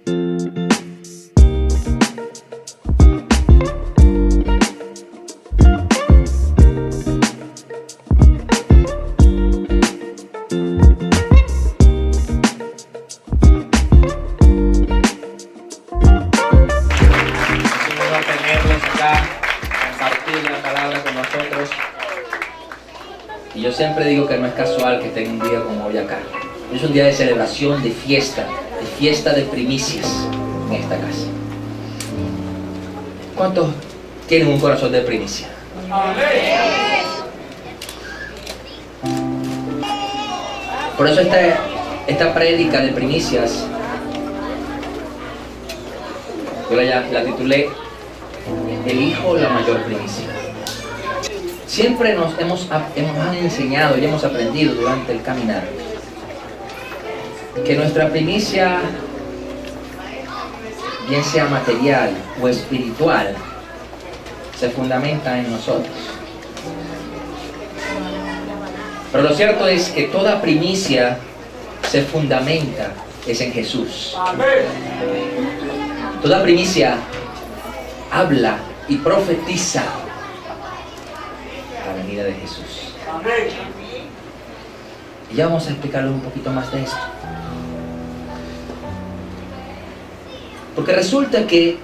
Y yo siempre digo que no es casual que tenga un día como hoy acá. Es un día de celebración, de fiesta de primicias en esta casa. ¿Cuántos tienen un corazón de primicia? Por eso esta prédica de primicias, yo la titulé El Hijo, la mayor primicia. Siempre nos hemos enseñado y hemos aprendido durante el caminar que nuestra primicia, bien sea material o espiritual, se fundamenta en nosotros. Pero lo cierto es que toda primicia se fundamenta en Jesús. Toda primicia habla y profetiza la venida de Jesús. Y ya vamos a explicarles un poquito más de esto. Porque resulta que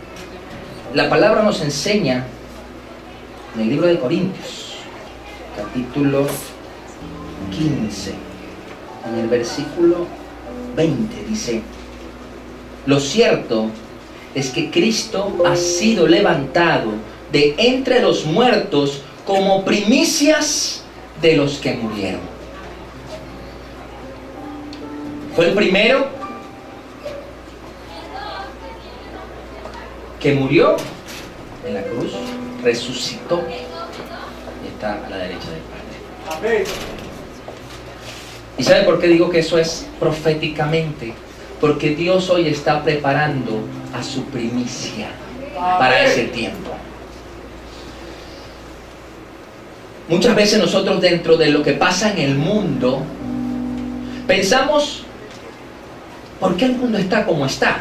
la palabra nos enseña en el libro de Corintios, capítulo 15, en el versículo 20, dice: lo cierto es que Cristo ha sido levantado de entre los muertos como primicias de los que murieron. Fue el primero que murió en la cruz, resucitó y está a la derecha del Padre. Amén. ¿Y sabe por qué digo que eso es proféticamente? Porque Dios hoy está preparando a su primicia para ese tiempo. Muchas veces nosotros, dentro de lo que pasa en el mundo, pensamos: ¿por qué el mundo está como está?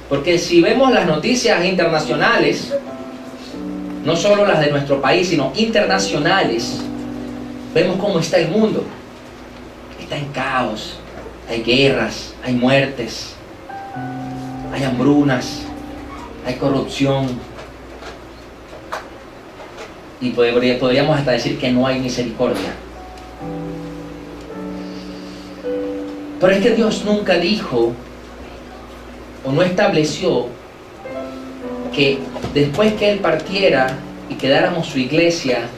Porque si vemos las noticias internacionales, no solo las de nuestro país, sino internacionales, vemos cómo está el mundo. Está en caos, hay guerras, hay muertes, hay hambrunas, hay corrupción. Y podríamos hasta decir que no hay misericordia. Pero es que Dios nunca dijo o no estableció que después que Él partiera y quedáramos su iglesia,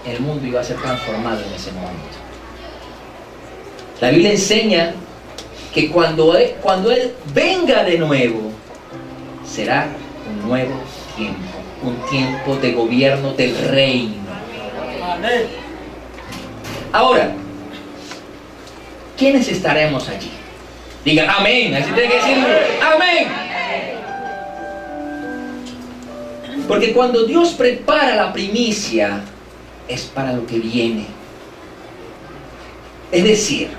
el mundo iba a ser transformado en ese momento. La Biblia enseña que cuando Él venga de nuevo, será un nuevo tiempo, un tiempo de gobierno del reino. Ahora, ¿quiénes estaremos allí? Digan amén, así tiene que decirlo, amén. Porque cuando Dios prepara la primicia, es para lo que viene. Es decir,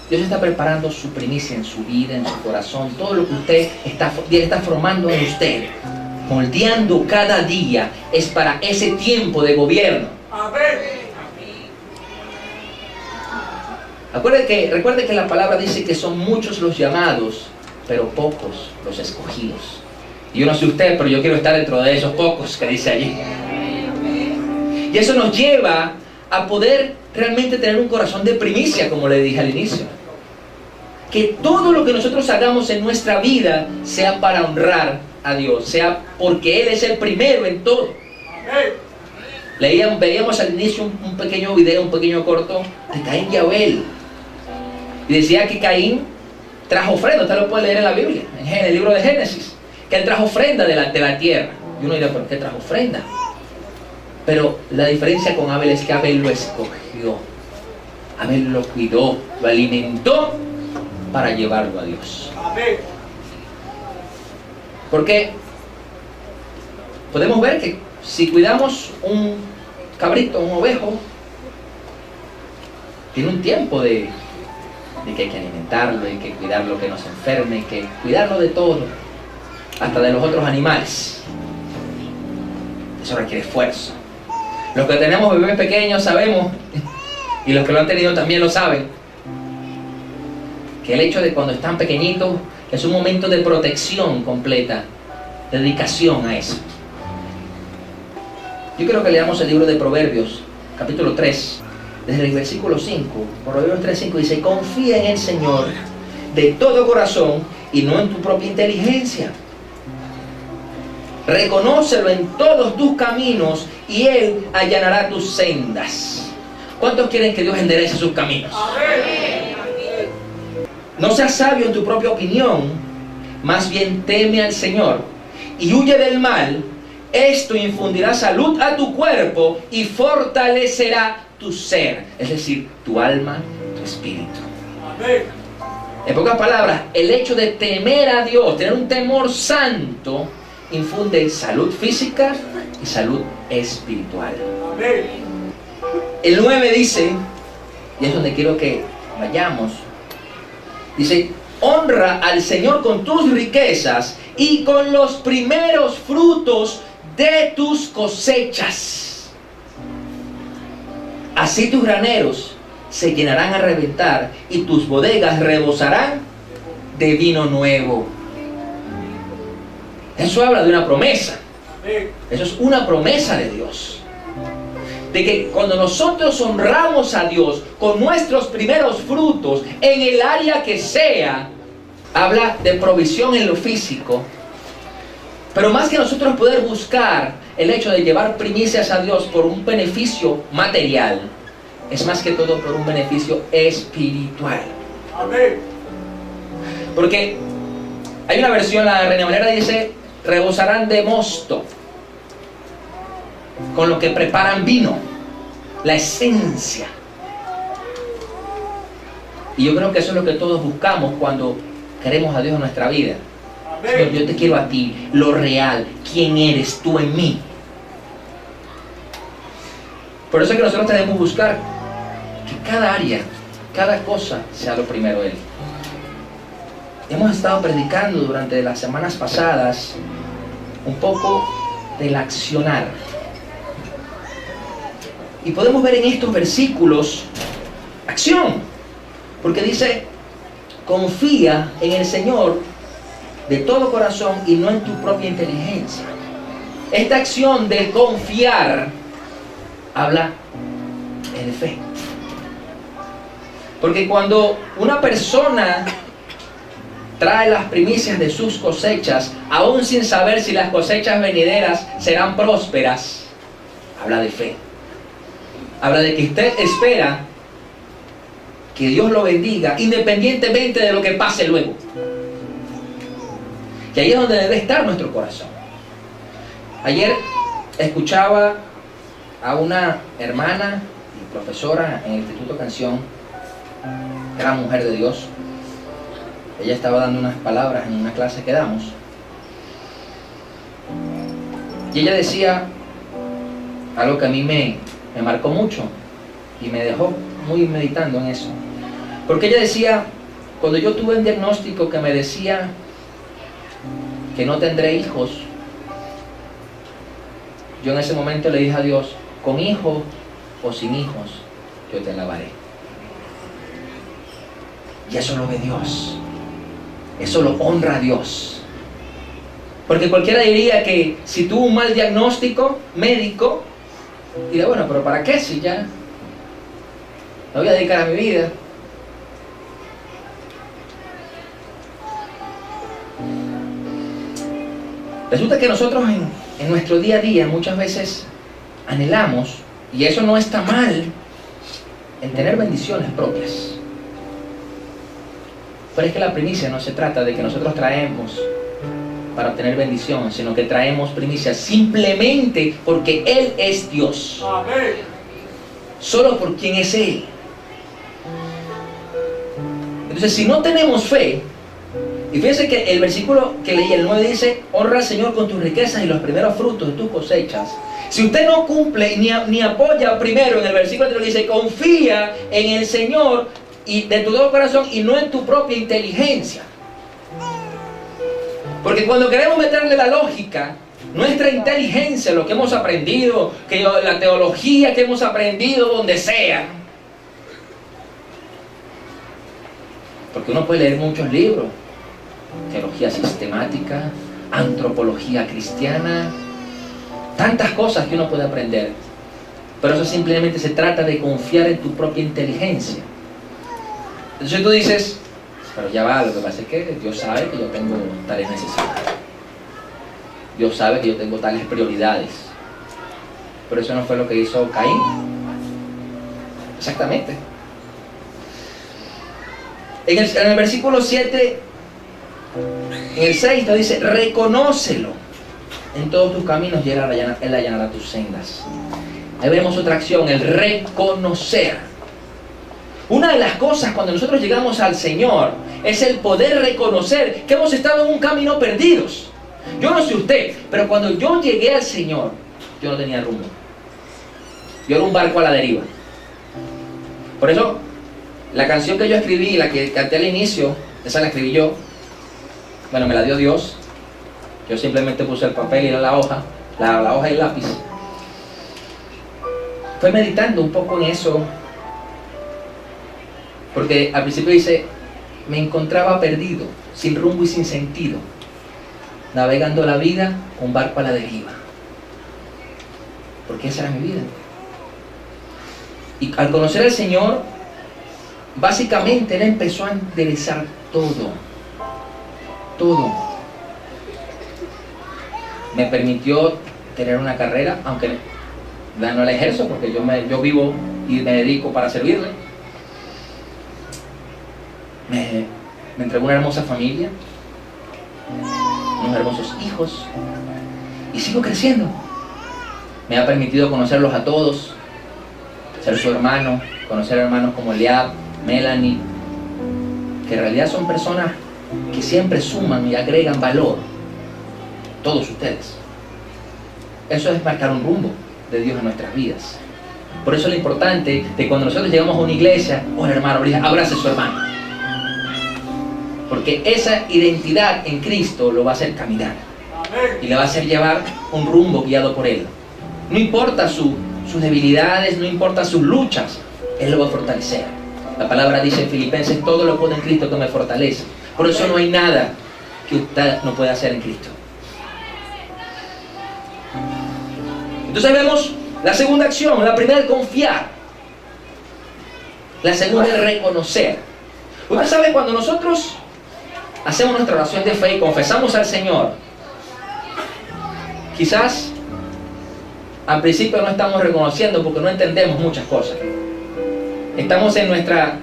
Dios está preparando su primicia en su vida, en su corazón, todo lo que usted está formando en usted, moldeando cada día, es para ese tiempo de gobierno. Amén. Recuerde que la palabra dice que son muchos los llamados, pero pocos los escogidos. Y yo no sé usted, pero yo quiero estar dentro de esos pocos que dice allí. Y eso nos lleva a poder realmente tener un corazón de primicia, como le dije al inicio. Que todo lo que nosotros hagamos en nuestra vida sea para honrar a Dios, sea porque Él es el primero en todo. Veíamos al inicio un pequeño video, un pequeño corto de Caín y Abel. Y decía que Caín trajo ofrenda, usted lo puede leer en la Biblia, en el libro de Génesis, que él trajo ofrenda delante de la tierra. Y uno dirá, ¿por qué trajo ofrenda? Pero la diferencia con Abel es que Abel lo escogió, Abel lo cuidó, lo alimentó para llevarlo a Dios. Porque podemos ver que si cuidamos un cabrito, un ovejo, tiene un tiempo de de que hay que alimentarlo, hay que cuidarlo que no se enferme, hay que cuidarlo de todo, hasta de los otros animales. Eso requiere esfuerzo. Los que tenemos bebés pequeños sabemos, y los que lo han tenido también lo saben, que el hecho de cuando están pequeñitos es un momento de protección completa, dedicación a eso. Yo quiero que leamos el libro de Proverbios, capítulo 3, desde el versículo 5. Proverbios 3:5 dice: confía en el Señor de todo corazón y no en tu propia inteligencia. Reconócelo en todos tus caminos y Él allanará tus sendas. ¿Cuántos quieren que Dios enderece sus caminos? Amén. No seas sabio en tu propia opinión, más bien teme al Señor y huye del mal. Esto infundirá salud a tu cuerpo y fortalecerá tu ser, es decir, tu alma, tu espíritu. Amén. En pocas palabras, el hecho de temer a Dios, tener un temor santo, infunde salud física y salud espiritual. Amén. El 9 dice, y es donde quiero que vayamos, dice: honra al Señor con tus riquezas y con los primeros frutos de tus cosechas. Así tus graneros se llenarán a reventar y tus bodegas rebosarán de vino nuevo. Eso habla de una promesa. Eso es una promesa de Dios. De que cuando nosotros honramos a Dios con nuestros primeros frutos, en el área que sea, habla de provisión en lo físico. Pero más que nosotros poder buscar el hecho de llevar primicias a Dios por un beneficio material, es más que todo por un beneficio espiritual. Amén. Porque hay una versión, la Reina Valera dice: rebosarán de mosto, con lo que preparan vino, la esencia. Y yo creo que eso es lo que todos buscamos cuando queremos a Dios en nuestra vida. Señor, yo te quiero a ti, lo real, quién eres tú en mí. Por eso es que nosotros debemos buscar que cada área, cada cosa sea lo primero Él. Hemos estado predicando durante las semanas pasadas un poco del accionar. Y podemos ver en estos versículos acción. Porque dice: confía en el Señor de todo corazón y no en tu propia inteligencia. Esta acción de confiar habla de fe. Porque cuando una persona trae las primicias de sus cosechas, aún sin saber si las cosechas venideras serán prósperas, habla de fe. Habla de que usted espera que Dios lo bendiga independientemente de lo que pase luego. Y ahí es donde debe estar nuestro corazón. Ayer escuchaba a una hermana y profesora en el Instituto Canción, gran mujer de Dios. Ella estaba dando unas palabras en una clase que damos. Y ella decía algo que a mí me marcó mucho y me dejó muy meditando en eso. Porque ella decía: cuando yo tuve un diagnóstico que me decía que no tendré hijos, yo en ese momento le dije a Dios: con hijos o sin hijos, yo te alabaré. Y eso lo ve Dios. Eso lo honra a Dios. Porque cualquiera diría que si tuvo un mal diagnóstico médico, diría: bueno, pero ¿para qué si ya me voy a dedicar a mi vida? Resulta que nosotros en nuestro día a día muchas veces anhelamos, y eso no está mal, en tener bendiciones propias. Pero es que la primicia no se trata de que nosotros traemos para obtener bendición, sino que traemos primicias simplemente porque Él es Dios. Amén. Solo por quien es Él. Entonces, si no tenemos fe, y fíjense que el versículo que leí, el 9, dice: honra al Señor con tus riquezas y los primeros frutos de tus cosechas. Si usted no cumple ni apoya primero en el versículo anterior, dice: confía en el Señor y de tu todo corazón y no en tu propia inteligencia. Porque cuando queremos meterle la lógica, nuestra inteligencia, lo que hemos aprendido, la teología que hemos aprendido donde sea, porque uno puede leer muchos libros, teología sistemática, antropología cristiana, tantas cosas que uno puede aprender, pero eso simplemente se trata de confiar en tu propia inteligencia. Entonces tú dices, pero ya va, lo que pasa es que Dios sabe que yo tengo tales necesidades, Dios sabe que yo tengo tales prioridades, pero eso no fue lo que hizo Caín. Exactamente. En el versículo 7, en el 6 nos dice, reconócelo en todos tus caminos y Él allanará tus sendas. Ahí vemos otra acción, el reconocer. Una de las cosas cuando nosotros llegamos al Señor es el poder reconocer que hemos estado en un camino perdidos. Yo no sé usted, pero cuando yo llegué al Señor, yo no tenía rumbo. Yo era un barco a la deriva. Por eso, la canción que yo escribí, la que canté al inicio, esa la escribí yo. Bueno, me la dio Dios. Yo simplemente puse el papel y la hoja y el lápiz. Fue meditando un poco en eso, porque al principio dice, me encontraba perdido, sin rumbo y sin sentido, navegando la vida, un barco a la deriva. Porque esa era mi vida. Y al conocer al Señor, básicamente Él empezó a enderezar todo. Me permitió tener una carrera, aunque no la ejerzo, porque yo vivo y me dedico para servirle. Me entregó una hermosa familia, unos hermosos hijos, y sigo creciendo. Me ha permitido conocerlos a todos, ser su hermano, conocer hermanos como Eliab, Melanie, que en realidad son personas que siempre suman y agregan valor. Todos ustedes. Eso es marcar un rumbo de Dios en nuestras vidas. Por eso es lo importante de cuando nosotros llegamos a una iglesia, hola hermano, abrace a su hermano. Porque esa identidad en Cristo lo va a hacer caminar. Y le va a hacer llevar un rumbo guiado por Él. No importa sus debilidades, no importa sus luchas, Él lo va a fortalecer. La palabra dice en Filipenses, todo lo puedo en Cristo que me fortalece. Por eso no hay nada que usted no pueda hacer en Cristo. Entonces vemos la segunda acción. La primera es confiar. La segunda es reconocer. Usted sabe, cuando nosotros hacemos nuestra oración de fe y confesamos al Señor, quizás al principio no estamos reconociendo porque no entendemos muchas cosas. Estamos en nuestra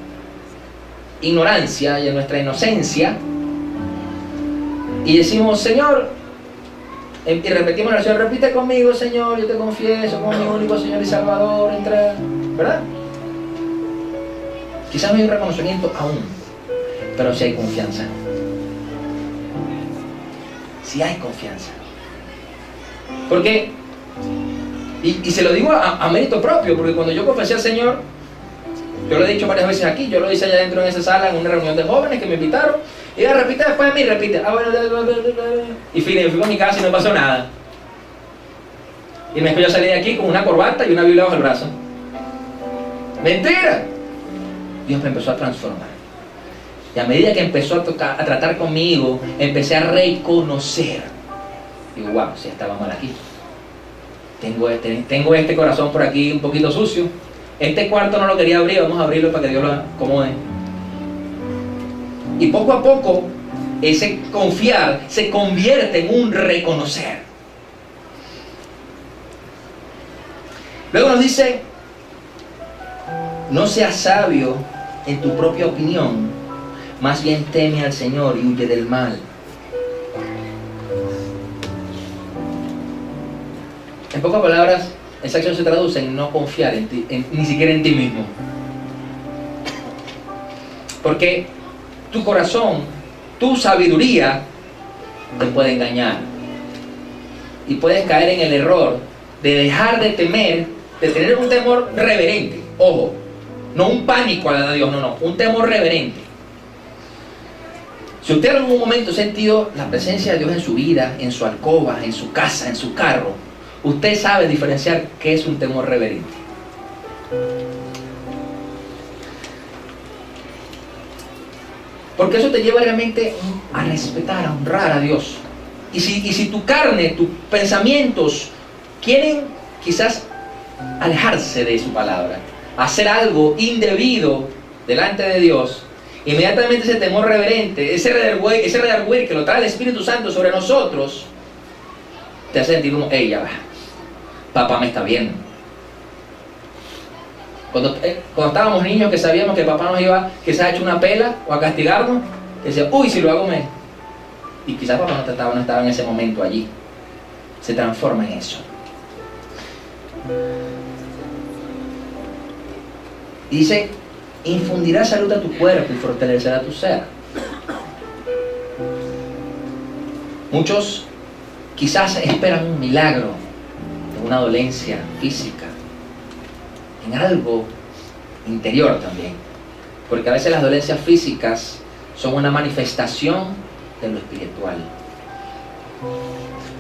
ignorancia y en nuestra inocencia y decimos, Señor, y repetimos la oración, repite conmigo, Señor, yo te confieso como mi único Señor y Salvador, entra, ¿verdad? Quizás no hay un reconocimiento aún, pero sí hay confianza. Sí hay confianza. Porque, y se lo digo a mérito propio, porque cuando yo confesé al Señor, yo lo he dicho varias veces aquí, yo lo hice allá dentro en esa sala en una reunión de jóvenes que me invitaron, y ella repite después de mí, repite, y fui con mi casa y no pasó nada. Y después yo salí de aquí con una corbata y una Biblia bajo el brazo. ¡Mentira! Dios me empezó a transformar. Y a medida que empezó a tratar conmigo, empecé a reconocer. Digo, wow, si estaba mal aquí. Tengo este corazón por aquí un poquito sucio. Este cuarto no lo quería abrir, vamos a abrirlo para que Dios lo acomode. Y poco a poco, ese confiar se convierte en un reconocer. Luego nos dice, no seas sabio en tu propia opinión, más bien teme al Señor y huye del mal. En pocas palabras, esa acción se traduce en no confiar en ti, ni siquiera en ti mismo. Porque tu corazón, tu sabiduría te puede engañar. Y puedes caer en el error de dejar de temer, de tener un temor reverente. Ojo, No un pánico a Dios, no, un temor reverente. Si usted en algún momento ha sentido la presencia de Dios en su vida, en su alcoba, en su casa, en su carro, usted sabe diferenciar qué es un temor reverente. Porque eso te lleva realmente a respetar, a honrar a Dios. Y si tu carne, tus pensamientos quieren quizás alejarse de su palabra, hacer algo indebido delante de Dios, inmediatamente ese temor reverente, ese redarguir que lo trae el Espíritu Santo sobre nosotros, te hace sentir como, hey, ya va, papá me está viendo. Cuando estábamos niños, que sabíamos que papá nos iba, que se ha hecho una pela o a castigarnos, que decía, uy, si lo hago me... Y quizás papá no estaba en ese momento allí. Se transforma en eso. Y dice, infundirá salud a tu cuerpo y fortalecerá tu ser. Muchos quizás esperan un milagro de una dolencia física, en algo interior también, porque a veces las dolencias físicas son una manifestación de lo espiritual.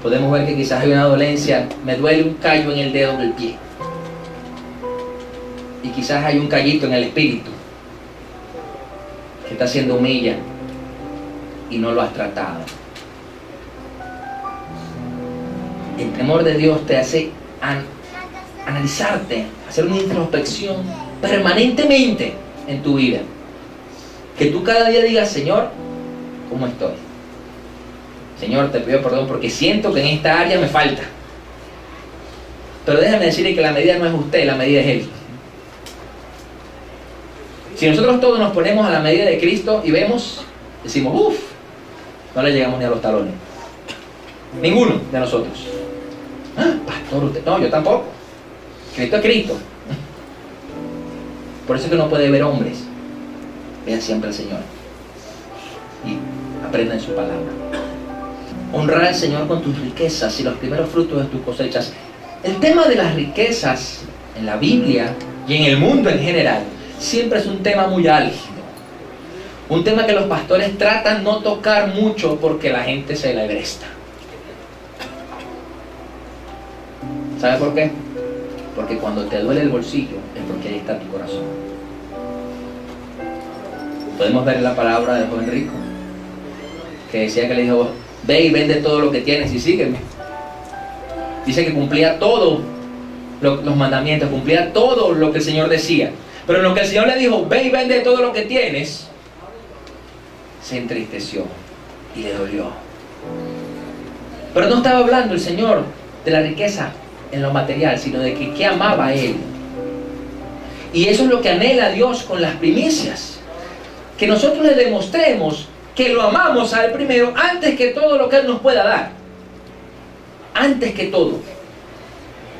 Podemos ver que quizás hay una dolencia, me duele un callo en el dedo del pie, y quizás hay un callito en el espíritu que está haciendo humilla y no lo has tratado. El temor de Dios te hace analizarte, hacer una introspección permanentemente en tu vida. Que tú cada día digas, Señor, ¿cómo estoy? Señor, te pido perdón porque siento que en esta área me falta. Pero déjame decirle que la medida no es usted, la medida es Él. Si nosotros todos nos ponemos a la medida de Cristo y vemos, decimos, uff, no le llegamos ni a los talones. Ninguno de nosotros. Ah, pastor, usted, no, yo tampoco. Cristo es Cristo. Por eso es que no puede ver hombres. Vea siempre al Señor y aprenda en su palabra. Honrar al Señor con tus riquezas y los primeros frutos de tus cosechas. El tema de las riquezas en la Biblia y en el mundo en general siempre es un tema muy álgido. Un tema que los pastores tratan no tocar mucho porque la gente se la ebresta. ¿Sabe por qué? Porque cuando te duele el bolsillo es porque ahí está tu corazón. Podemos ver la palabra del joven rico que decía que le dijo, ve y vende todo lo que tienes y sígueme. Dice que cumplía todos los mandamientos, cumplía todo lo que el Señor decía. Pero en lo que el Señor le dijo, ve y vende todo lo que tienes, se entristeció y le dolió. Pero no estaba hablando el Señor de la riqueza en lo material, sino de que amaba a Él. Y eso es lo que anhela Dios con las primicias. Que nosotros le demostremos que lo amamos a Él primero, antes que todo lo que Él nos pueda dar. Antes que todo.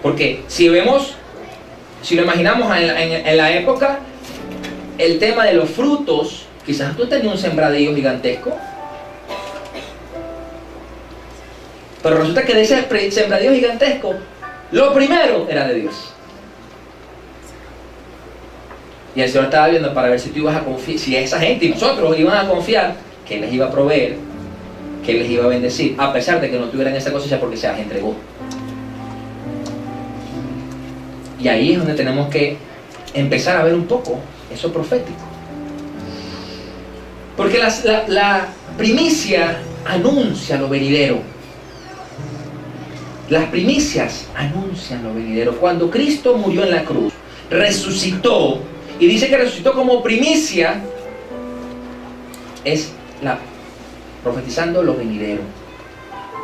Porque si lo imaginamos en la época, el tema de los frutos, quizás tú tenías un sembradío gigantesco, pero resulta que de ese sembradío gigantesco, lo primero era de Dios. Y el Señor estaba viendo para ver si tú ibas a confiar, si esa gente y nosotros iban a confiar que Él les iba a proveer, que Él les iba a bendecir, a pesar de que no tuvieran esa cosecha porque se las entregó. Y ahí es donde tenemos que empezar a ver un poco eso profético. Porque la primicia anuncia lo venidero. Las primicias anuncian lo venidero. Cuando Cristo murió en la cruz, resucitó, y dice que resucitó como primicia, es profetizando lo venidero.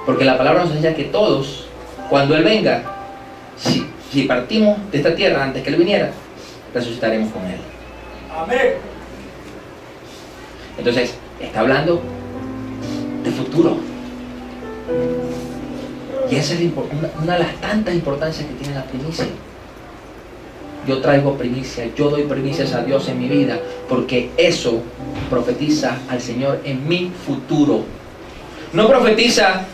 Porque la palabra nos enseña que todos, cuando Él venga, si partimos de esta tierra antes que Él viniera, resucitaremos con Él. Amén. Entonces, está hablando de futuro. Y esa es una de las tantas importancias que tiene la primicia. Yo traigo primicia, yo doy primicias a Dios en mi vida, porque eso profetiza al Señor en mi futuro. No profetiza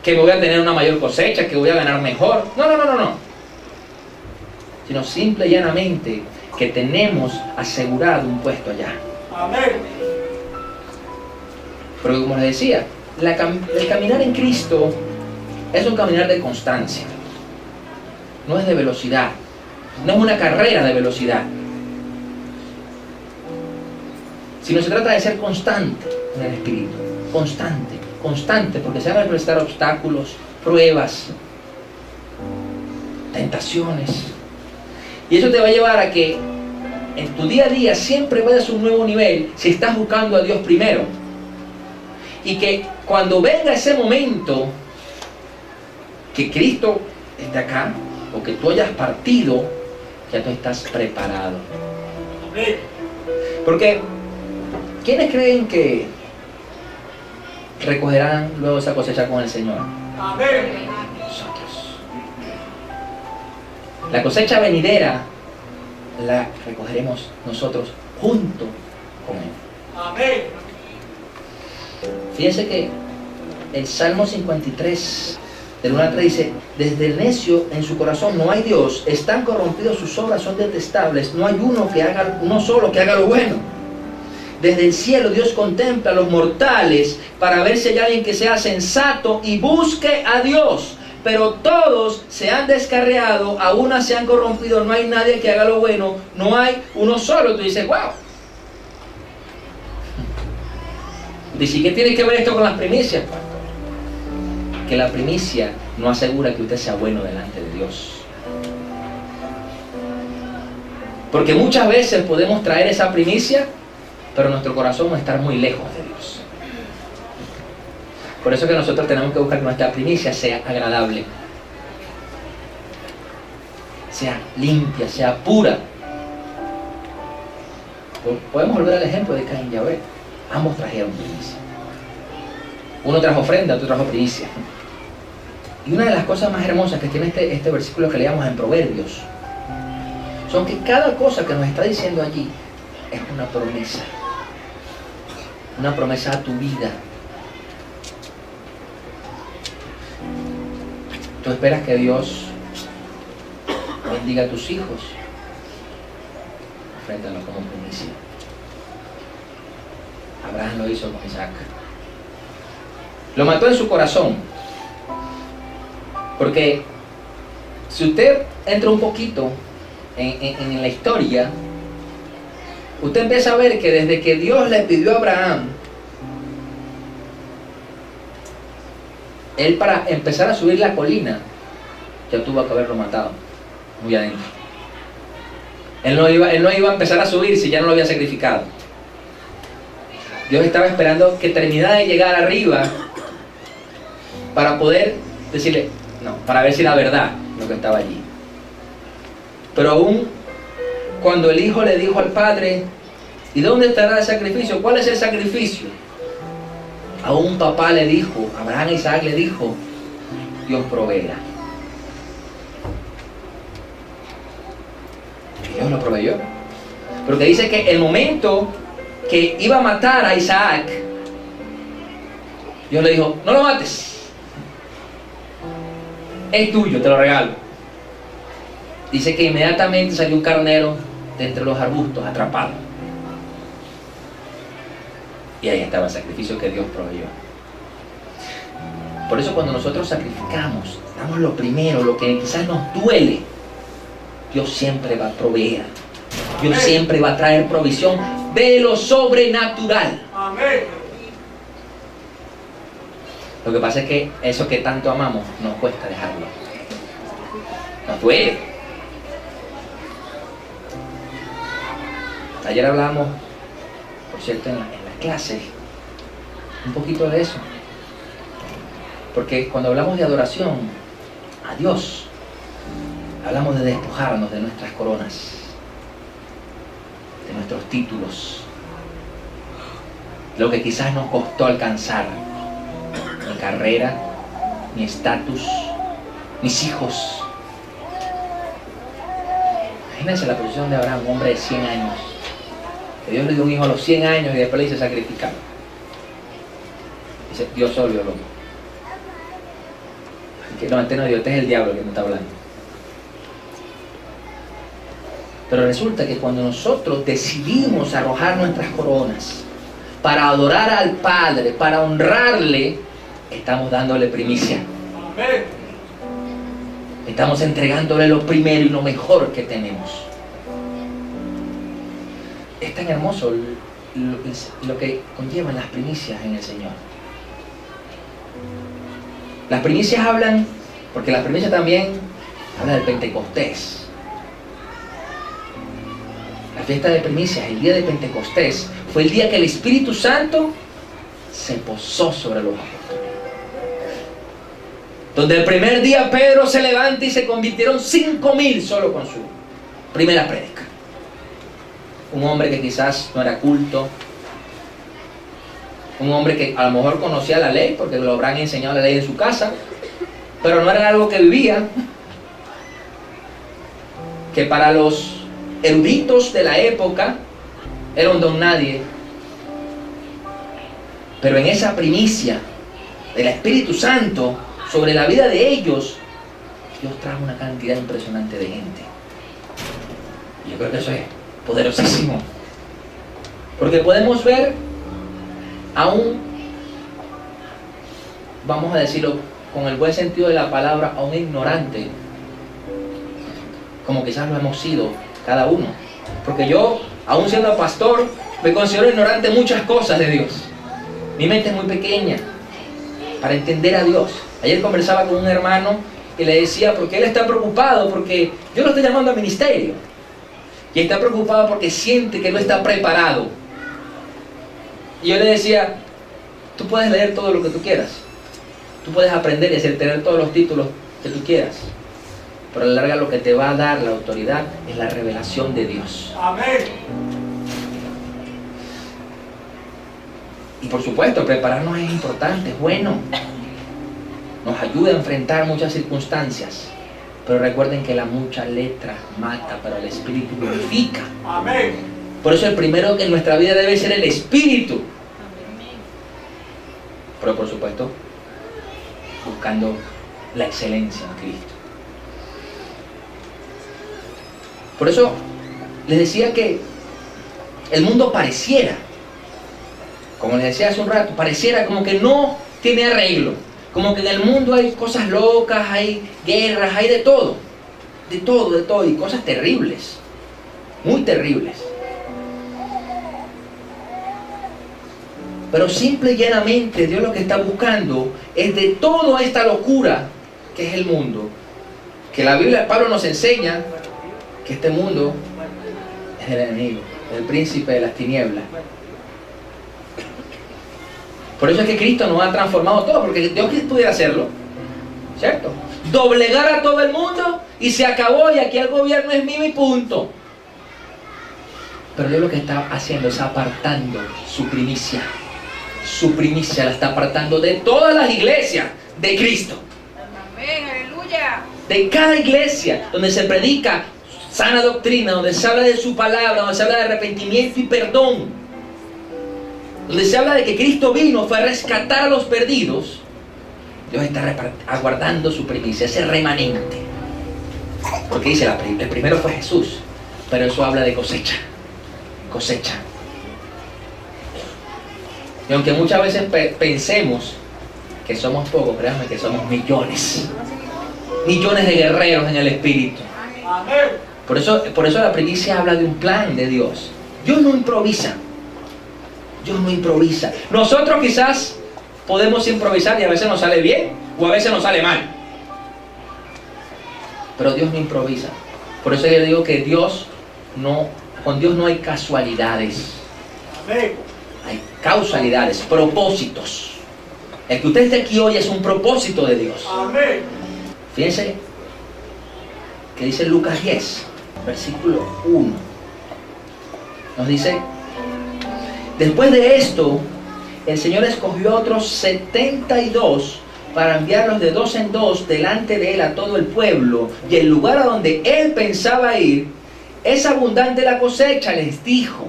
que voy a tener una mayor cosecha, que voy a ganar mejor. No. Sino simple y llanamente que tenemos asegurado un puesto allá. Amén. Porque como les decía, el caminar en Cristo es un caminar de constancia. No es de velocidad. No es una carrera de velocidad. Sino se trata de ser constante en el Espíritu. Constante, constante, porque se van a presentar obstáculos, pruebas, tentaciones. Y eso te va a llevar a que en tu día a día siempre vayas a un nuevo nivel si estás buscando a Dios primero. Y que cuando venga ese momento que Cristo esté acá, o que tú hayas partido, ya tú estás preparado. Porque ¿quiénes creen que recogerán luego esa cosecha con el Señor? Amén. Nosotros. La cosecha venidera la recogeremos nosotros junto con Él. Amén. Fíjense que el Salmo 53, del 1 al 3 dice: desde el necio en su corazón no hay Dios, están corrompidos sus obras, son detestables, no hay uno solo que haga lo bueno. Desde el cielo Dios contempla a los mortales para ver si hay alguien que sea sensato y busque a Dios. Pero todos se han descarriado, a una se han corrompido, no hay nadie que haga lo bueno, no hay uno solo. Tú dices, wow. Dice, ¿qué tiene que ver esto con las primicias, pastor? Que la primicia no asegura que usted sea bueno delante de Dios. Porque muchas veces podemos traer esa primicia, pero nuestro corazón va a estar muy lejos de Dios. Por eso que nosotros tenemos que buscar que nuestra primicia sea agradable, sea limpia, sea pura. Podemos volver al ejemplo de Caín y Abel. Ambos trajeron primicia. Uno trajo ofrenda, otro trajo primicia. Y una de las cosas más hermosas que tiene este versículo que leíamos en Proverbios, son que cada cosa que nos está diciendo allí es una promesa. Una promesa a tu vida. Tú esperas que Dios bendiga a tus hijos. Ofréndalos como primicia. Abraham lo hizo con Isaac. Lo mató en su corazón. Porque si usted entra un poquito en la historia, usted empieza a ver que desde que Dios le pidió a Abraham, él para empezar a subir la colina, ya tuvo que haberlo matado muy adentro. Él no iba a empezar a subir si ya no lo había sacrificado. Dios estaba esperando que terminara de llegar arriba para poder decirle, no, para ver si era verdad lo que estaba allí. Pero aún cuando el hijo le dijo al padre, ¿y dónde estará el sacrificio? ¿Cuál es el sacrificio? A un papá le dijo, Abraham e Isaac le dijo, Dios proveerá. Y Dios lo proveyó. Porque dice que el momento que iba a matar a Isaac, Dios le dijo, no lo mates. Es tuyo, te lo regalo. Dice que inmediatamente salió un carnero de entre los arbustos atrapado. Y ahí estaba el sacrificio que Dios proveyó. Por eso cuando nosotros sacrificamos, damos lo primero, lo que quizás nos duele, Dios siempre va a proveer. Dios siempre va a traer provisión de lo sobrenatural. Amén. Lo que pasa es que eso que tanto amamos nos cuesta dejarlo. Nos duele. Ayer hablábamos, por cierto, en la clase, un poquito de eso. Porque cuando hablamos de adoración a Dios, hablamos de despojarnos de nuestras coronas, de nuestros títulos, lo que quizás nos costó alcanzar, mi carrera, mi estatus, mis hijos. Imagínense la posición de Abraham, un hombre de 100 años, que Dios le dio un hijo a los 100 años y después le hizo sacrificar. Dice, Dios solo vio loco. Así que no, este no es Dios, este es el diablo que me está hablando. Pero resulta que cuando nosotros decidimos arrojar nuestras coronas para adorar al Padre, para honrarle, estamos dándole primicia. Amén. Estamos entregándole lo primero y lo mejor que tenemos. Es tan hermoso lo que conllevan las primicias en el Señor. Las primicias hablan, porque las primicias también hablan del Pentecostés. La fiesta de primicias, el día de Pentecostés, fue el día que el Espíritu Santo se posó sobre los apóstoles. Donde el primer día Pedro se levanta y se convirtieron 5,000 solo con su primera prédica. Un hombre que quizás no era culto, un hombre que a lo mejor conocía la ley, porque lo habrán enseñado la ley en su casa, pero no era algo que vivía, que para los eruditos de la época era un don nadie. Pero en esa primicia del Espíritu Santo sobre la vida de ellos, Dios trajo una cantidad impresionante de gente. Y yo creo que eso es poderosísimo, porque podemos ver a un, vamos a decirlo con el buen sentido de la palabra, a un ignorante, como quizás lo hemos sido cada uno. Porque yo, aún siendo pastor, me considero ignorante de muchas cosas de Dios. Mi mente es muy pequeña para entender a Dios. Ayer conversaba con un hermano y le decía, porque él está preocupado, porque yo lo estoy llamando a ministerio, y está preocupado porque siente que no está preparado. Y yo le decía, tú puedes leer todo lo que tú quieras, tú puedes aprender y hacer tener todos los títulos que tú quieras, pero a la larga lo que te va a dar la autoridad es la revelación de Dios. Amén. Y por supuesto, prepararnos es importante, es bueno, nos ayuda a enfrentar muchas circunstancias, pero recuerden que la mucha letra mata, pero el Espíritu vivifica. Amén. Por eso el primero que en nuestra vida debe ser el Espíritu, pero por supuesto buscando la excelencia en Cristo. Por eso les decía que el mundo pareciera, como les decía hace un rato, pareciera como que no tiene arreglo, como que en el mundo hay cosas locas, hay guerras, hay de todo, y cosas terribles, muy terribles. Pero simple y llanamente Dios lo que está buscando es de toda esta locura que es el mundo, que la Biblia, Pablo nos enseña que este mundo es el enemigo, el príncipe de las tinieblas. Por eso es que Cristo nos ha transformado todo, porque Dios pudiera hacerlo, ¿cierto? Doblegar a todo el mundo y se acabó, y aquí el gobierno es mío y punto. Pero Dios lo que está haciendo es apartando su primicia. Su primicia la está apartando de todas las iglesias de Cristo. Amén, aleluya. De cada iglesia donde se predica sana doctrina, donde se habla de su palabra, donde se habla de arrepentimiento y perdón, donde se habla de que Cristo vino, fue a rescatar a los perdidos. Dios está aguardando su primicia, ese remanente. Porque dice, el primero fue Jesús, pero eso habla de cosecha. Cosecha. Y aunque muchas veces pensemos que somos pocos, créanme que somos millones. Millones de guerreros en el Espíritu. Amén. Por eso la primicia habla de un plan de Dios. Dios no improvisa. Dios no improvisa. Nosotros quizás podemos improvisar y a veces nos sale bien o a veces nos sale mal. Pero Dios no improvisa. Por eso yo digo que con Dios no hay casualidades. Amén. Hay causalidades, propósitos. El que usted esté aquí hoy es un propósito de Dios. Amén. Fíjense que dice Lucas 10, versículo 1. Nos dice: después de esto, el Señor escogió a otros 72 para enviarlos de dos en dos delante de Él a todo el pueblo, y el lugar a donde Él pensaba ir es abundante la cosecha, les dijo,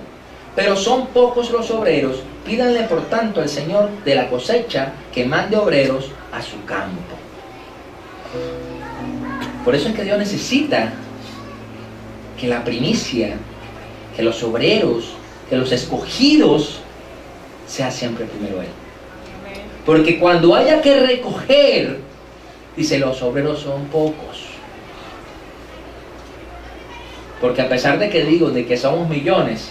pero son pocos los obreros. Pídanle por tanto al Señor de la cosecha que mande obreros a su campo. Por eso es que Dios necesita que la primicia, que los obreros, que los escogidos, sea siempre primero Él. Porque cuando haya que recoger, dice, los obreros son pocos. Porque a pesar de que digo de que somos millones,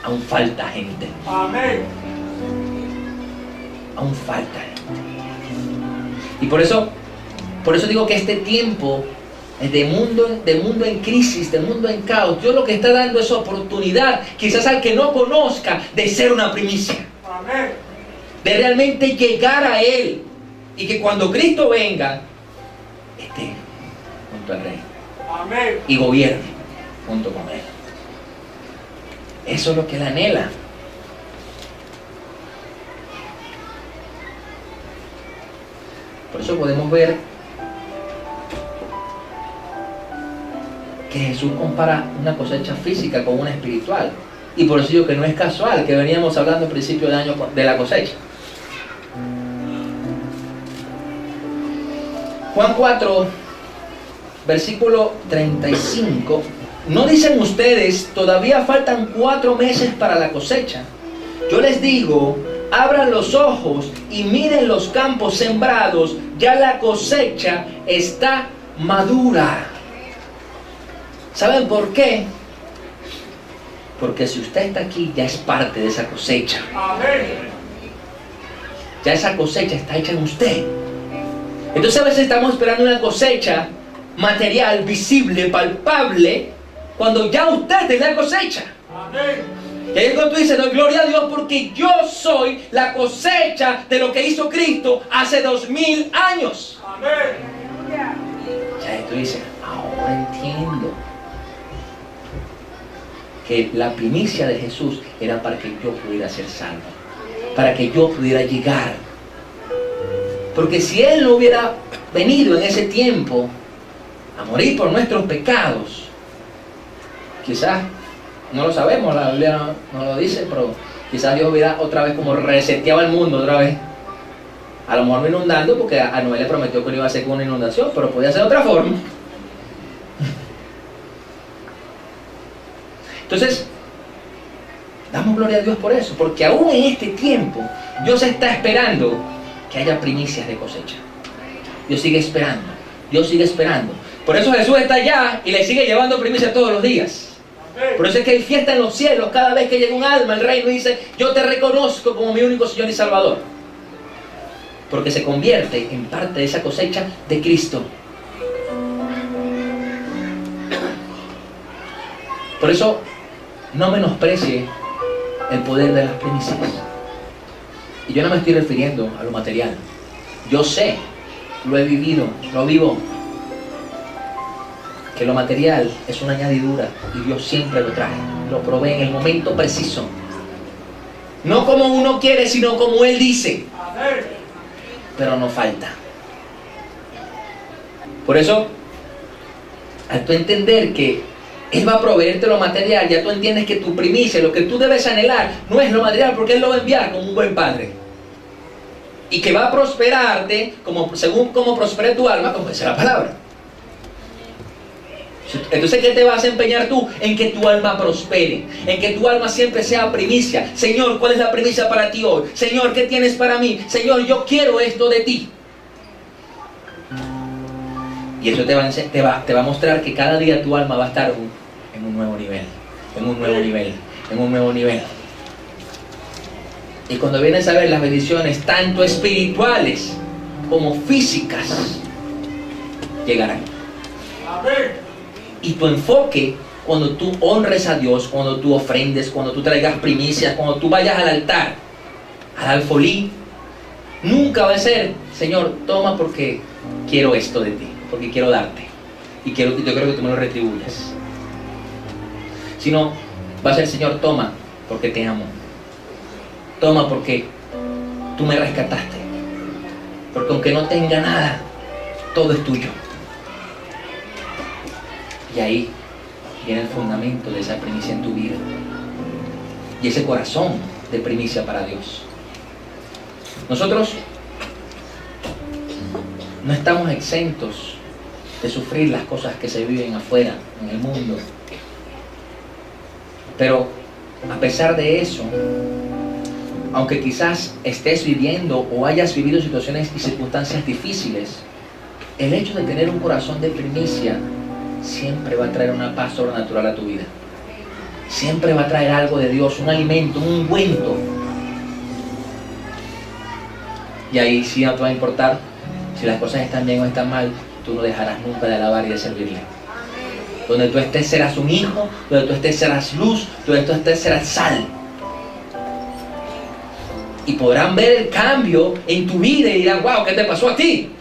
aún falta gente. Amén. Aún falta gente. Y por eso digo que este tiempo de mundo en crisis, de mundo en caos, Dios lo que está dando es oportunidad, quizás al que no conozca, de ser una primicia. Amén. De realmente llegar a Él. Y que cuando Cristo venga, esté junto al Rey. Amén. Y gobierne junto con Él. Eso es lo que Él anhela. Por eso podemos ver que Jesús compara una cosecha física con una espiritual. Y por eso digo que no es casual que veníamos hablando al principio del año de la cosecha. Juan 4, versículo 35. ¿No dicen ustedes, todavía faltan 4 meses para la cosecha? Yo les digo, abran los ojos y miren los campos sembrados, ya la cosecha está madura. ¿Saben por qué? Porque si usted está aquí, ya es parte de esa cosecha. Amén. Ya esa cosecha está hecha en usted. Entonces a veces estamos esperando una cosecha material, visible, palpable, cuando ya usted es la cosecha. Amén. Y ahí es cuando tú dices, doy gloria a Dios porque yo soy la cosecha de lo que hizo Cristo hace 2000 años. Amén. Y ahí tú dices, ahora entiendo que la primicia de Jesús era para que yo pudiera ser salvo, para que yo pudiera llegar. Porque si Él no hubiera venido en ese tiempo a morir por nuestros pecados, quizás, no lo sabemos, la Biblia no lo dice, pero quizás Dios hubiera otra vez como reseteado el mundo otra vez. A lo mejor no inundando, porque a Noé le prometió que lo iba a hacer con una inundación, pero podía ser de otra forma. Entonces, damos gloria a Dios por eso, porque aún en este tiempo, Dios está esperando que haya primicias de cosecha. Dios sigue esperando, Dios sigue esperando. Por eso Jesús está allá y le sigue llevando primicias todos los días. Por eso es que hay fiesta en los cielos cada vez que llega un alma al reino y dice, yo te reconozco como mi único Señor y Salvador. Porque se convierte en parte de esa cosecha de Cristo. Por eso, no menosprecie el poder de las primicias. Y yo no me estoy refiriendo a lo material. Yo sé, lo he vivido, lo vivo, que lo material es una añadidura y Dios siempre lo trae, lo provee en el momento preciso. No como uno quiere, sino como Él dice. Pero no falta. Por eso, al tú entender que Él va a proveerte lo material, ya tú entiendes que tu primicia, lo que tú debes anhelar, no es lo material, porque Él lo va a enviar como un buen padre. Y que va a prosperarte según como prospere tu alma, como dice la palabra. Entonces, ¿qué te vas a empeñar tú? En que tu alma prospere, en que tu alma siempre sea primicia. Señor, ¿cuál es la primicia para ti hoy? Señor, ¿qué tienes para mí? Señor, yo quiero esto de ti. Y eso te va a mostrar que cada día tu alma va a estar en un nuevo nivel, en un nuevo nivel, en un nuevo nivel. Y cuando vienes a ver las bendiciones, tanto espirituales como físicas, llegarán. Amén. Y tu enfoque, cuando tú honres a Dios, cuando tú ofrendes, cuando tú traigas primicias, cuando tú vayas al altar, al alfolí, nunca va a ser, Señor, toma porque quiero esto de ti, porque quiero darte. Y yo creo que tú me lo retribuyas. Sino, va a ser, Señor, toma porque te amo. Toma porque tú me rescataste. Porque aunque no tenga nada, todo es tuyo. Y ahí viene el fundamento de esa primicia en tu vida. Y ese corazón de primicia para Dios. Nosotros no estamos exentos de sufrir las cosas que se viven afuera, en el mundo. Pero a pesar de eso, aunque quizás estés viviendo o hayas vivido situaciones y circunstancias difíciles, el hecho de tener un corazón de primicia siempre va a traer una paz sobrenatural a tu vida. Siempre va a traer algo de Dios, un alimento, un ungüento. Y ahí sí no te va a importar si las cosas están bien o están mal, tú no dejarás nunca de alabar y de servirle. Donde tú estés serás un hijo, donde tú estés serás luz, donde tú estés serás sal. Y podrán ver el cambio en tu vida y dirán, wow, ¿qué te pasó a ti?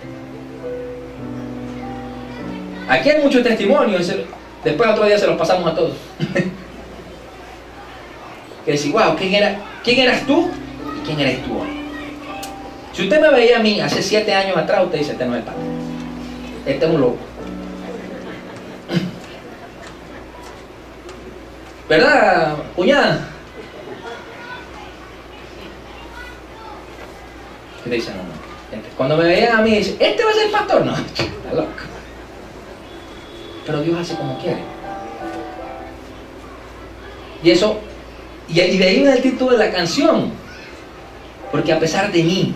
Aquí hay muchos testimonios, después otro día se los pasamos a todos. Que decir, wow, ¿quién eras tú y quién eres tú hoy? Si usted me veía a mí hace 7 años atrás, usted dice, este no es el padre. Este es un loco. ¿Verdad, cuñada? ¿Qué te dice? No. Cuando me veían a mí, dice, ¿este va a ser el pastor? No, está loco. Pero Dios hace como quiere. Y eso, y de ahí viene el título de la canción. Porque a pesar de mí,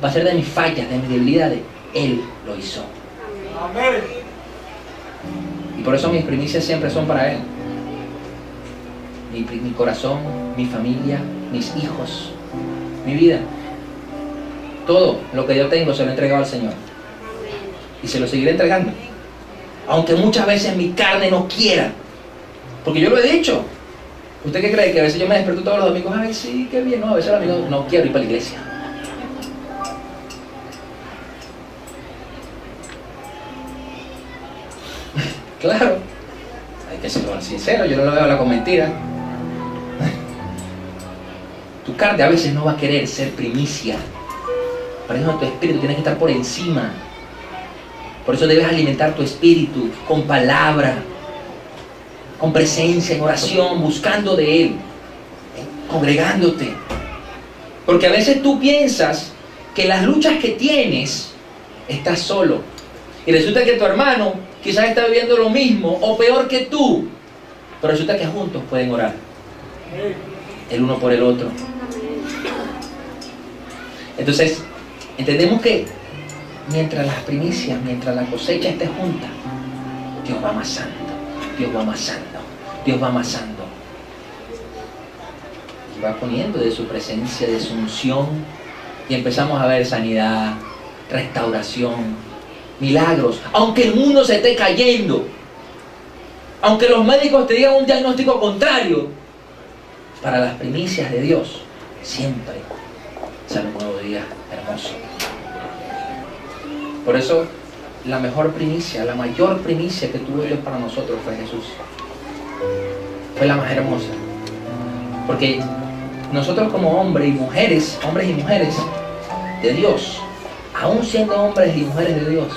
va a ser de mis fallas, de mis debilidades, Él lo hizo. Amén. Y por eso mis primicias siempre son para Él. Mi corazón, mi familia, mis hijos, mi vida. Todo lo que yo tengo se lo he entregado al Señor. Y se lo seguiré entregando. Aunque muchas veces mi carne no quiera. Porque yo lo he dicho. ¿Usted qué cree? Que a veces yo me despierto todos los domingos, ay sí, qué bien, no, a veces los domingos no quiero ir para la iglesia. Claro, hay que ser sincero, yo no lo voy a hablar con mentiras. Tu carne a veces no va a querer ser primicia. Para eso tu espíritu tiene que estar por encima. Por eso debes alimentar tu espíritu con palabra, con presencia, en oración, buscando de Él, congregándote. Porque a veces tú piensas que las luchas que tienes, estás solo. Y resulta que tu hermano quizás está viviendo lo mismo o peor que tú. Pero resulta que juntos pueden orar. El uno por el otro. Entonces, entendemos que mientras las primicias, mientras la cosecha esté junta, Dios va amasando, Dios va amasando, Dios va amasando. Y va poniendo de su presencia, de su unción, y empezamos a ver sanidad, restauración, milagros. Aunque el mundo se esté cayendo, aunque los médicos te digan un diagnóstico contrario, para las primicias de Dios, siempre sale un nuevo día hermoso. Por eso, la mejor primicia, la mayor primicia que tuvo Dios para nosotros fue Jesús. Fue la más hermosa. Porque nosotros como hombres y mujeres de Dios, aún siendo hombres y mujeres de Dios,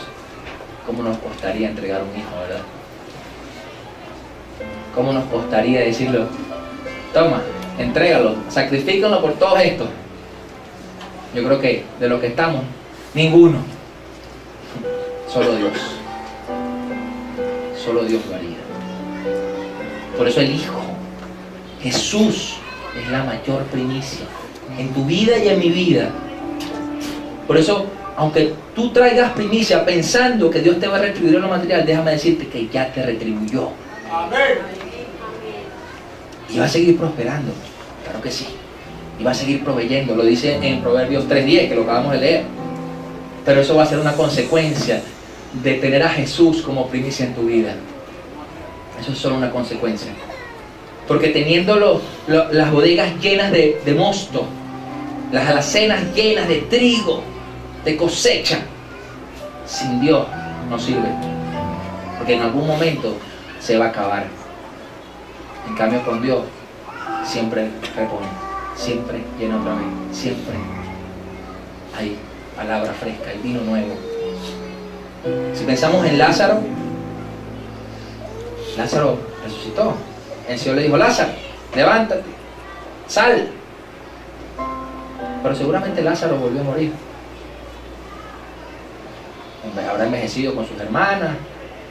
¿cómo nos costaría entregar un hijo, verdad? ¿Cómo nos costaría decirlo? Toma, entrégalo, sacrifícalo por todo esto. Yo creo que de lo que estamos, ninguno. Solo Dios. Solo Dios lo haría. Por eso el Hijo, Jesús, es la mayor primicia en tu vida y en mi vida. Por eso, aunque tú traigas primicia pensando que Dios te va a retribuir en lo material, déjame decirte que ya te retribuyó. Amén. Y va a seguir prosperando, claro que sí. Y va a seguir proveyendo, lo dice en Proverbios 3:10, que lo acabamos de leer. Pero eso va a ser una consecuencia de tener a Jesús como primicia en tu vida. Eso es solo una consecuencia. Porque teniendo las bodegas llenas de mosto, las alacenas llenas de trigo, de cosecha, sin Dios no sirve. Porque en algún momento se va a acabar. En cambio con Dios siempre repone, siempre llena otra vez, siempre hay palabra fresca, hay vino nuevo. Si pensamos en Lázaro, Lázaro resucitó. El Señor le dijo, Lázaro, levántate, sal. Pero seguramente Lázaro volvió a morir. Habrá envejecido con sus hermanas,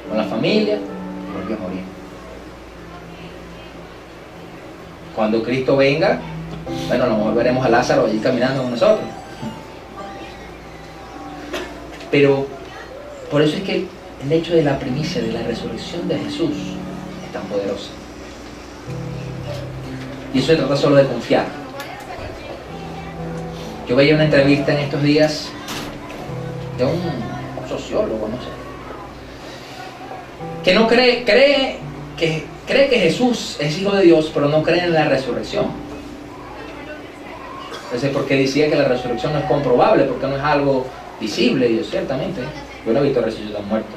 con la familia, y volvió a morir. Cuando Cristo venga, bueno, a lo mejor veremos a Lázaro allí caminando con nosotros. Pero por eso es que el hecho de la primicia de la resurrección de Jesús es tan poderoso. Y eso se trata solo de confiar. Yo veía una entrevista en estos días de un sociólogo, no sé, que no cree que Jesús es hijo de Dios, pero no cree en la resurrección. Entonces, porque decía que la resurrección no es comprobable, porque no es algo visible. Y yo, ciertamente, yo no he visto resucitar muertos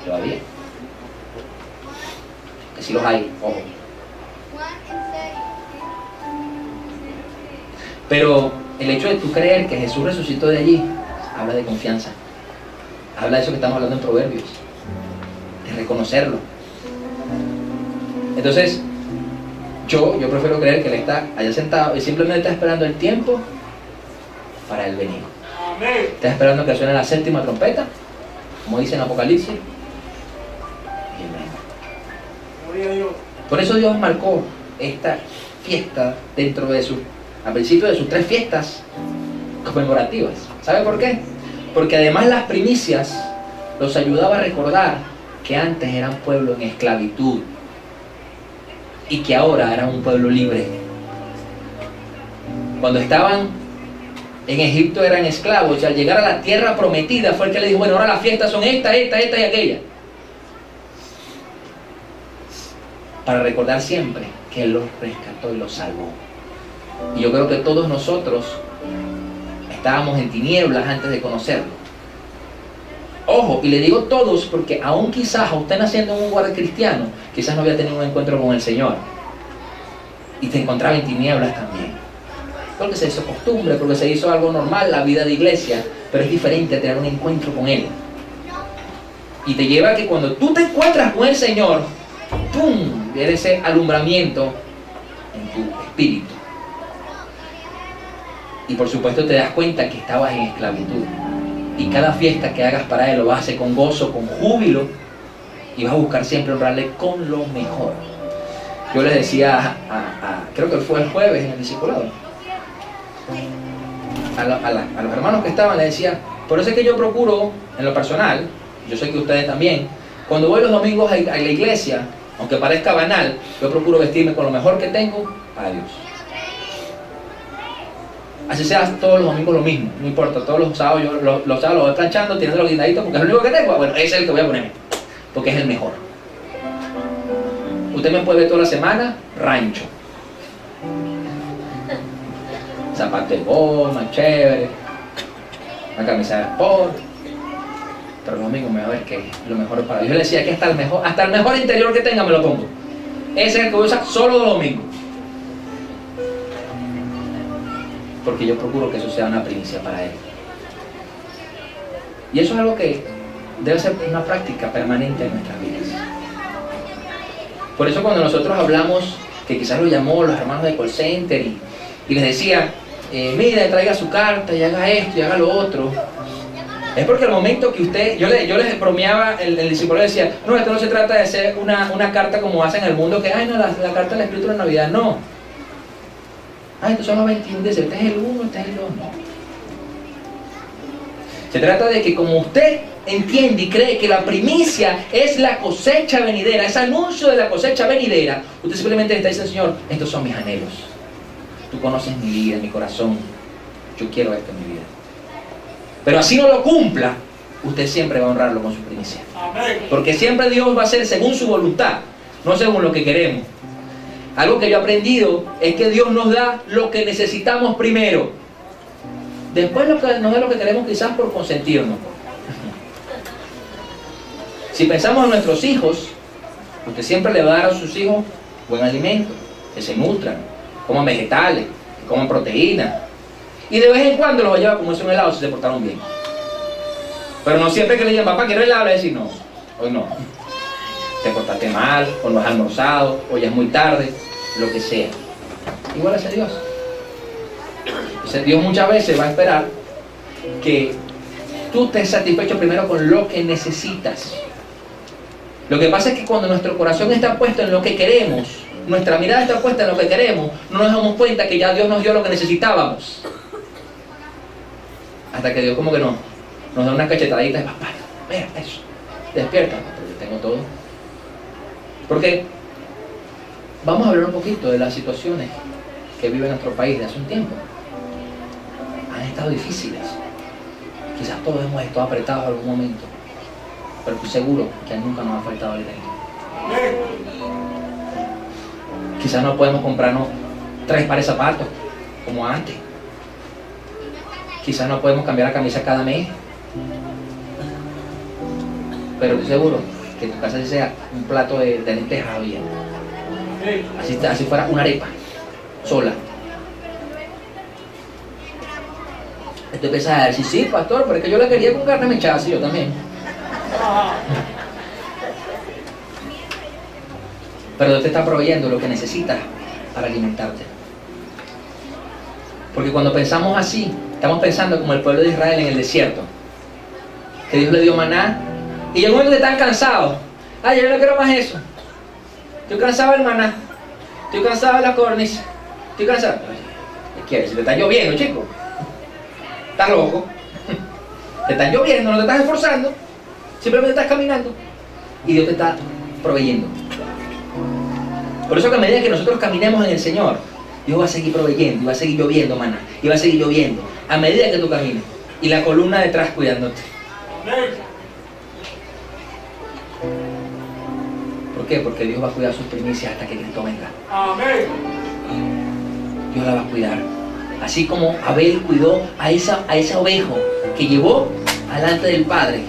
todavía. Que sí los hay, ojo. Pero el hecho de tú creer que Jesús resucitó de allí, habla de confianza. Habla de eso que estamos hablando en Proverbios. De reconocerlo. Entonces, yo prefiero creer que Él está allá sentado y simplemente está esperando el tiempo para Él venir. Amén. Está esperando que suene la séptima trompeta, como dice en Apocalipsis. Y Él venga. Gloria a Dios. Por eso Dios marcó esta fiesta dentro de al principio de sus 3 fiestas conmemorativas. ¿Sabe por qué? Porque además las primicias los ayudaba a recordar que antes eran pueblo en esclavitud y que ahora eran un pueblo libre. Cuando estaban en Egipto eran esclavos y al llegar a la tierra prometida fue el que le dijo, bueno, ahora las fiestas son esta y aquella. Para recordar siempre que Él los rescató y los salvó. Y yo creo que todos nosotros estábamos en tinieblas antes de conocerlo. Ojo, y le digo todos porque aún quizás a usted naciendo en un hogar cristiano, quizás no había tenido un encuentro con el Señor. Y te encontraba en tinieblas también. Porque se hizo costumbre, porque se hizo algo normal, la vida de iglesia. Pero es diferente tener un encuentro con Él. Y te lleva a que cuando tú te encuentras con el Señor, ¡pum!, viene ese alumbramiento en tu espíritu. Y por supuesto te das cuenta que estabas en esclavitud. Y cada fiesta que hagas para Él lo vas a hacer con gozo, con júbilo. Y vas a buscar siempre honrarle con lo mejor. Yo les decía, creo que fue el jueves en el discipulado, a los hermanos que estaban, les decía, por eso es que yo procuro, en lo personal, yo sé que ustedes también, cuando voy los domingos a la iglesia, aunque parezca banal, yo procuro vestirme con lo mejor que tengo para Dios. Así sea todos los domingos lo mismo, no importa, todos los sábados yo los sábados los voy planchando, tirando los guindaditos porque es lo único que tengo. Bueno, ese es el que voy a ponerme, porque es el mejor. Usted me puede ver toda la semana, rancho. Zapato de goma, chévere, una camisa de sport. Pero el domingo me va a ver que es lo mejor para Dios. Yo le decía que hasta el mejor interior que tenga me lo pongo. Ese es el que voy a usar solo los domingos. Porque yo procuro que eso sea una primicia para Él. Y eso es algo que debe ser una práctica permanente en nuestras vidas. Por eso cuando nosotros hablamos, que quizás lo llamó los hermanos de call center y les decía, mira, traiga su carta y haga esto y haga lo otro, es porque el momento que usted, yo les bromeaba, el discípulo decía, no, esto no se trata de hacer una carta como hacen en el mundo, que, ay no, la carta del Espíritu de Navidad, no. Ay, estos son los 21 días, este es el 1, este es el 2, no. Se trata de que como usted entiende y cree que la primicia es la cosecha venidera, es anuncio de la cosecha venidera, usted simplemente le está diciendo, Señor, estos son mis anhelos. Tú conoces mi vida, mi corazón. Yo quiero esto en mi vida. Pero así no lo cumpla, usted siempre va a honrarlo con su primicia. Amén. Porque siempre Dios va a hacer según su voluntad, no según lo que queremos. Algo que yo he aprendido es que Dios nos da lo que necesitamos primero. Después nos da lo que queremos quizás por consentirnos. Si pensamos en nuestros hijos, usted siempre le va a dar a sus hijos buen alimento, que se nutran, coman vegetales, que coman proteínas. Y de vez en cuando los va a llevar a comerse un helado si se portaron bien. Pero no siempre que le digan, papá, quiero helado, le decir, no, hoy no. Te portaste mal, o no has almorzado, o ya es muy tarde, lo que sea. Igual hace Dios. Entonces Dios muchas veces va a esperar que tú estés satisfecho primero con lo que necesitas. Lo que pasa es que cuando nuestro corazón está puesto en lo que queremos, nuestra mirada está puesta en lo que queremos, no nos damos cuenta que ya Dios nos dio lo que necesitábamos. Hasta que Dios como que nos da una cachetadita y papá, vea eso, despierta, pero yo tengo todo. Porque vamos a hablar un poquito de las situaciones que vive nuestro país de hace un tiempo. Han estado difíciles. Quizás todos hemos estado apretados en algún momento, pero estoy seguro que nunca nos ha faltado el dinero. Quizás no podemos comprarnos 3 pares de zapatos como antes. Quizás no podemos cambiar la camisa cada mes. Pero estoy seguro que en tu casa sea un plato de lentejas hoy. Así fuera una arepa sola. Tú empiezas a decir, sí, pastor, pero es que yo la quería con carne mechada, sí, yo también. Pero Dios te está proveyendo lo que necesitas para alimentarte. Porque cuando pensamos así, estamos pensando como el pueblo de Israel en el desierto, que Dios le dio maná, y llegó un momento que están cansados. Ay, yo no quiero más eso. Estoy cansado del maná, estoy cansado de la cornice, estoy cansado. ¿Qué quieres? Si te está lloviendo, chico. Estás loco. Te está lloviendo, no te estás esforzando, simplemente estás caminando y Dios te está proveyendo. Por eso que a medida que nosotros caminemos en el Señor, Dios va a seguir proveyendo y va a seguir lloviendo, maná, y va a seguir lloviendo a medida que tú camines y la columna detrás cuidándote. ¿Por qué? Porque Dios va a cuidar sus primicias hasta que Cristo venga. Amén. Dios la va a cuidar. Así como Abel cuidó a ese ovejo que llevó delante del Padre,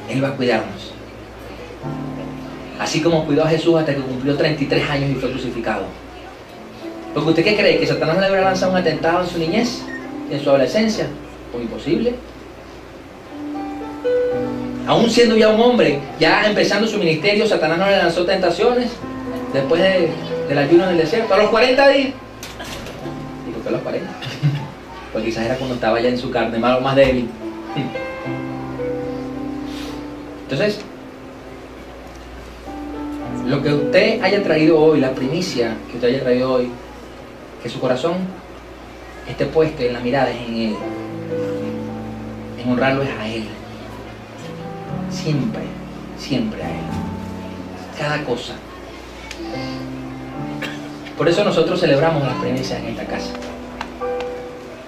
Él va a cuidarnos. Así como cuidó a Jesús hasta que cumplió 33 años y fue crucificado. Porque ¿usted qué cree? ¿Que Satanás le habrá lanzado un atentado en su niñez? ¿En su adolescencia? Pues imposible. Aún siendo ya un hombre, ya empezando su ministerio, Satanás no le lanzó tentaciones después del ayuno en el desierto. A los 40 días. ¿Y por qué a los 40? Pues quizás era cuando estaba ya en su carne, más débil. Entonces, lo que usted haya traído hoy, la primicia que usted haya traído hoy, que su corazón esté puesto en la mirada en Él, en honrarlo es a Él, siempre, siempre a Él, cada cosa. Por eso nosotros celebramos las primicias en esta casa,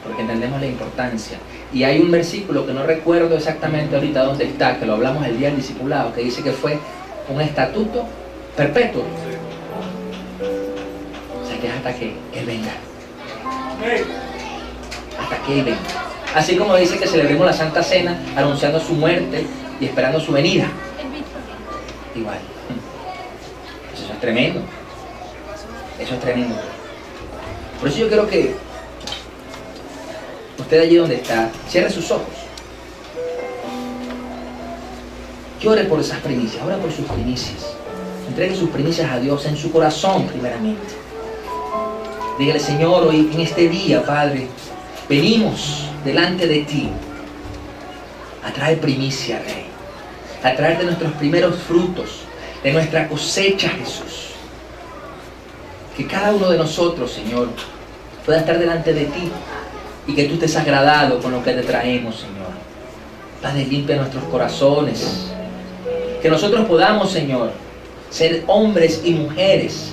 porque entendemos la importancia. Y hay un versículo que no recuerdo exactamente ahorita dónde está, que lo hablamos el día del discipulado, que dice que fue un estatuto perpetuo. O sea que es hasta que Él venga. Hasta que Él venga. Así como dice que celebremos la Santa Cena anunciando su muerte y esperando su venida. Igual. Eso es tremendo. Eso es tremendo. Por eso yo quiero que usted allí donde está, cierre sus ojos. Que ore por esas primicias, ore por sus primicias. Entregue sus primicias a Dios en su corazón primeramente. Dígale, Señor, hoy en este día, Padre, venimos delante de ti a traer primicia, Rey. A traer de nuestros primeros frutos, de nuestra cosecha, Jesús. Que cada uno de nosotros, Señor, pueda estar delante de ti y que tú estés agradado con lo que te traemos, Señor. Padre, limpia nuestros corazones. Que nosotros podamos, Señor, ser hombres y mujeres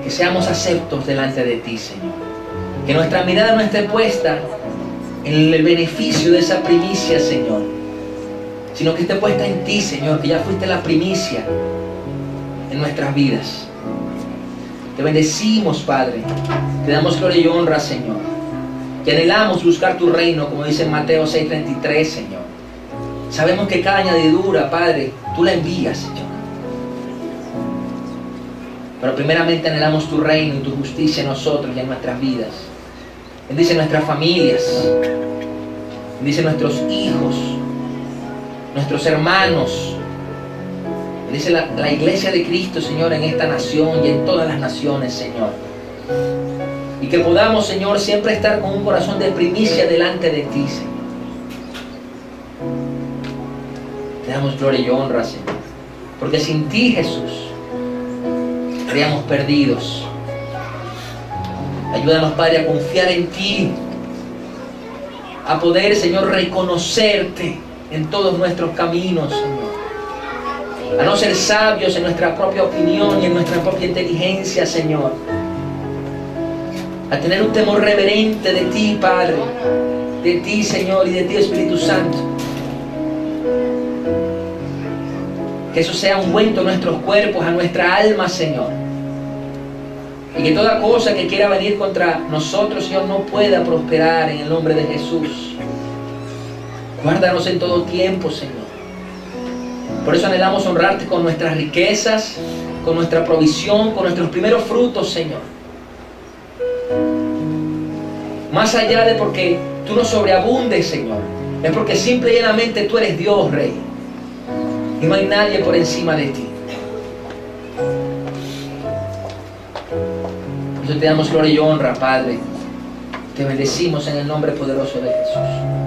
que seamos aceptos delante de ti, Señor. Que nuestra mirada no esté puesta en el beneficio de esa primicia, Señor, sino que esté puesta en ti, Señor, que ya fuiste la primicia en nuestras vidas. Te bendecimos, Padre. Te damos gloria y honra, Señor. Que anhelamos buscar tu reino, como dice en Mateo 6:33, Señor. Sabemos que cada añadidura, Padre, tú la envías, Señor. Pero primeramente anhelamos tu reino y tu justicia en nosotros y en nuestras vidas. Bendice nuestras familias. Bendice nuestros hijos, nuestros hermanos. Bendice la iglesia de Cristo, Señor, en esta nación y en todas las naciones, Señor. Y que podamos, Señor, siempre estar con un corazón de primicia delante de ti, Señor. Te damos gloria y honra, Señor. Porque sin ti, Jesús, estaríamos perdidos. Ayúdanos, Padre, a confiar en ti, a poder, Señor, reconocerte en todos nuestros caminos, Señor. A no ser sabios en nuestra propia opinión y en nuestra propia inteligencia, Señor. A tener un temor reverente de ti, Padre, de ti, Señor, y de ti, Espíritu Santo. Que eso sea ungüento a nuestros cuerpos, a nuestra alma, Señor. Y que toda cosa que quiera venir contra nosotros, Señor, no pueda prosperar en el nombre de Jesús. Guárdanos en todo tiempo, Señor. Por eso anhelamos honrarte con nuestras riquezas, con nuestra provisión, con nuestros primeros frutos, Señor. Más allá de porque tú nos sobreabundes, Señor, es porque simple y llanamente tú eres Dios, Rey. Y no hay nadie por encima de ti. Por eso te damos gloria y honra, Padre. Te bendecimos en el nombre poderoso de Jesús.